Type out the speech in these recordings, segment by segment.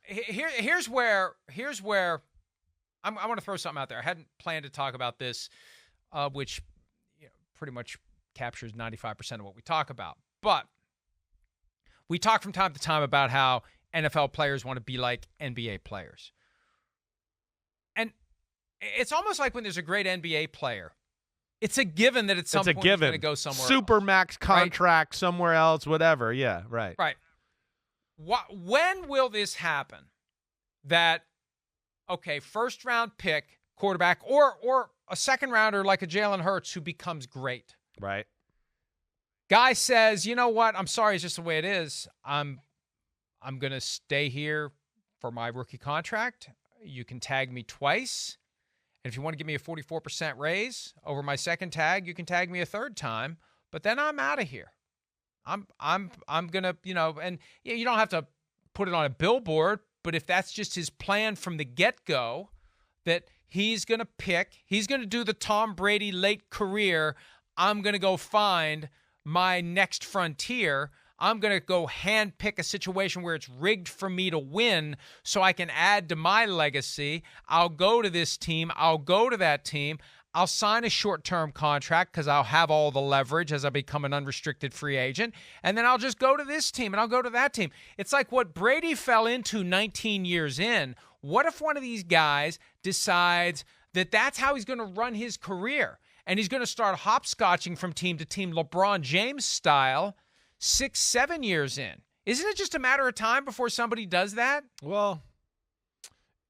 here's where I want to throw something out there. I hadn't planned to talk about this, which pretty much captures 95% of what we talk about. But we talk from time to time about how NFL players want to be like NBA players. And it's almost like when there's a great NBA player, it's a given that at some point he's going to go somewhere Super else. max contract, right? Somewhere else, whatever. Yeah, right. Right. When will this happen? That, okay, first-round pick, quarterback, or a second-rounder like a Jalen Hurts who becomes great. Right. Guy says, you know what? I'm sorry, it's just the way it is. I'm going to stay here for my rookie contract. You can tag me twice. And if you want to give me a 44% raise over my second tag, you can tag me a third time. But then I'm out of here. I'm going to, and you don't have to put it on a billboard, but if that's just his plan from the get-go, that he's going to do the Tom Brady late career, I'm going to go find my next frontier. I'm going to go handpick a situation where it's rigged for me to win so I can add to my legacy. I'll go to this team. I'll go to that team. I'll sign a short-term contract because I'll have all the leverage as I become an unrestricted free agent. And then I'll just go to this team and I'll go to that team. It's like what Brady fell into 19 years in. What if one of these guys decides that that's how he's going to run his career? And he's going to start hopscotching from team to team, LeBron James style, 6-7 years in. Isn't it just a matter of time before somebody does that? Well,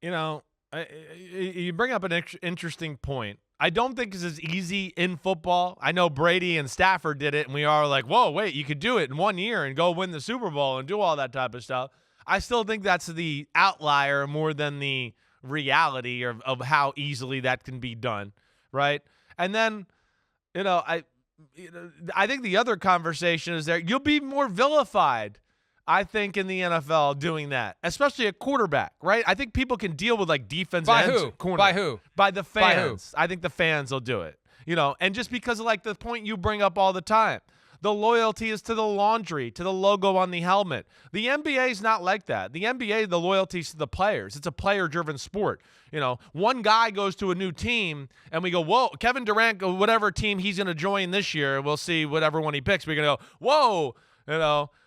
you bring up an interesting point. I don't think it's as easy in football. I know Brady and Stafford did it, and we are like, whoa, wait, you could do it in 1 year and go win the Super Bowl and do all that type of stuff. I still think that's the outlier more than the reality of how easily that can be done, right? And then, I think the other conversation is there. You'll be more vilified, I think, in the NFL doing that, especially a quarterback, right? I think people can deal with like defense by ends. Who? By who? By the fans. By who? I think the fans will do it, and just because of like the point you bring up all the time. The loyalty is to the laundry, to the logo on the helmet. The NBA is not like that. The NBA, the loyalty is to the players. It's a player-driven sport. One guy goes to a new team, and we go, whoa, Kevin Durant, whatever team he's going to join this year, we'll see whatever one he picks. We're going to go, whoa,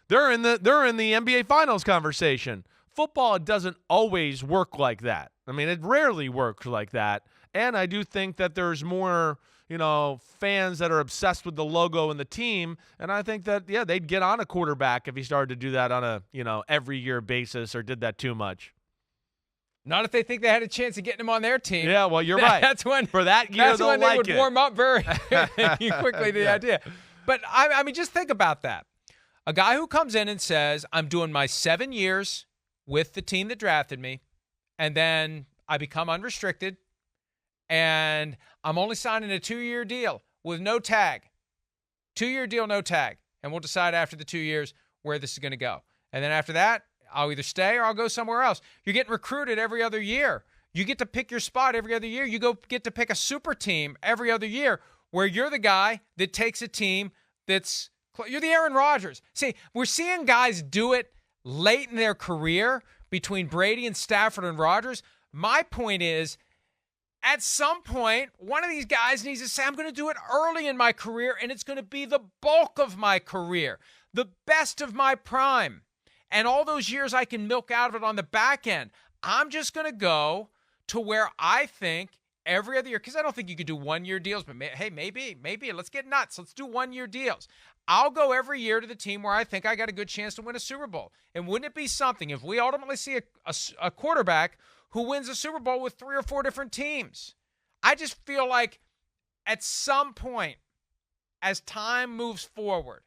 they're in the NBA Finals conversation. Football doesn't always work like that. I mean, it rarely works like that. And I do think that there's more fans that are obsessed with the logo and the team. And I think that, they'd get on a quarterback if he started to do that on a, every year basis or did that too much. Not if they think they had a chance of getting him on their team. Yeah, well, you're right. That's when for that year that's when they would warm up very quickly to the idea. But I mean, just think about that. A guy who comes in and says, I'm doing my 7 years with the team that drafted me, and then I become unrestricted, and I'm only signing a 2-year deal with no tag. 2-year deal, no tag. And we'll decide after the 2 years where this is going to go. And then after that, I'll either stay or I'll go somewhere else. You're getting recruited every other year. You get to pick your spot every other year. You get to pick a super team every other year where you're the guy that takes a team you're the Aaron Rodgers. See, we're seeing guys do it late in their career between Brady and Stafford and Rodgers. My point is, at some point, one of these guys needs to say, I'm going to do it early in my career, and it's going to be the bulk of my career, the best of my prime. And all those years I can milk out of it on the back end. I'm just going to go to where I think every other year, because I don't think you could do 1-year deals, but hey, maybe, let's get nuts. Let's do 1-year deals. I'll go every year to the team where I think I got a good chance to win a Super Bowl. And wouldn't it be something if we ultimately see a quarterback who wins a Super Bowl with 3 or 4 different teams? I just feel like at some point, as time moves forward,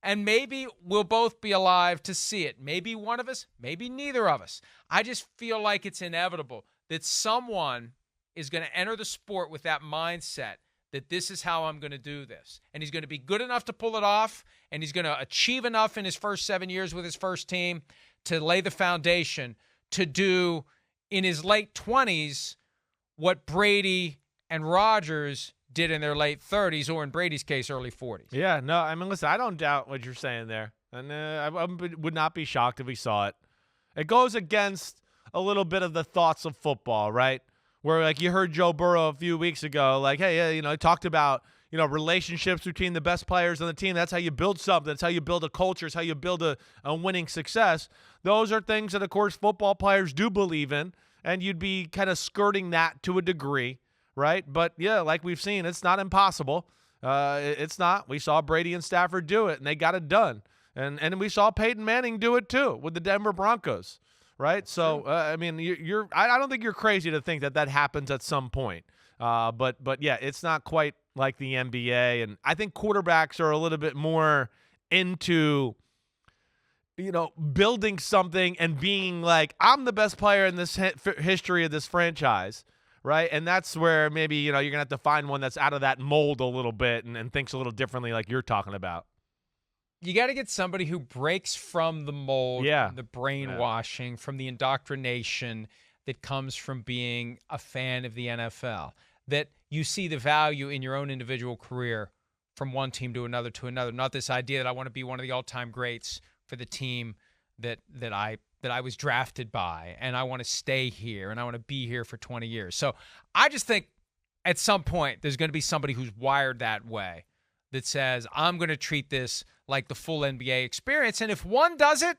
and maybe we'll both be alive to see it. Maybe one of us, maybe neither of us. I just feel like it's inevitable that someone is going to enter the sport with that mindset that this is how I'm going to do this. And he's going to be good enough to pull it off, and he's going to achieve enough in his first 7 years with his first team to lay the foundation to do in his late 20s what Brady and Rodgers did in their late 30s, or in Brady's case, early 40s. Yeah, no, I mean, listen, I don't doubt what you're saying there. And I would not be shocked if we saw it. It goes against a little bit of the thoughts of football, right? Where, like, you heard Joe Burrow a few weeks ago, like, hey, he talked about, relationships between the best players on the team. That's how you build something. That's how you build a culture. It's how you build a winning success. Those are things that, of course, football players do believe in, and you'd be kind of skirting that to a degree, right? But, yeah, like we've seen, it's not impossible. It's not. We saw Brady and Stafford do it, and they got it done. And we saw Peyton Manning do it, too, with the Denver Broncos, right? So, I mean, I don't think you're crazy to think that happens at some point. But yeah, it's not quite like the NBA, and I think quarterbacks are a little bit more into, building something and being like, I'm the best player in this history of this franchise, right? And that's where maybe, you're going to have to find one that's out of that mold a little bit and thinks a little differently like you're talking about. You got to get somebody who breaks from the mold, the brainwashing, from the indoctrination that comes from being a fan of the NFL, that you see the value in your own individual career from one team to another, not this idea that I want to be one of the all-time greats for the team that I was drafted by, and I want to stay here, and I want to be here for 20 years. So I just think at some point there's going to be somebody who's wired that way, that says, I'm going to treat this like the full NBA experience. And if one does it,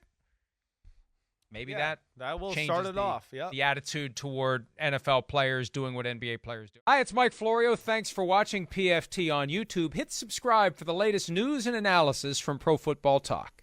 maybe that will start it off. The attitude toward NFL players doing what NBA players do. Hi, it's Mike Florio. Thanks for watching PFT on YouTube. Hit subscribe for the latest news and analysis from Pro Football Talk.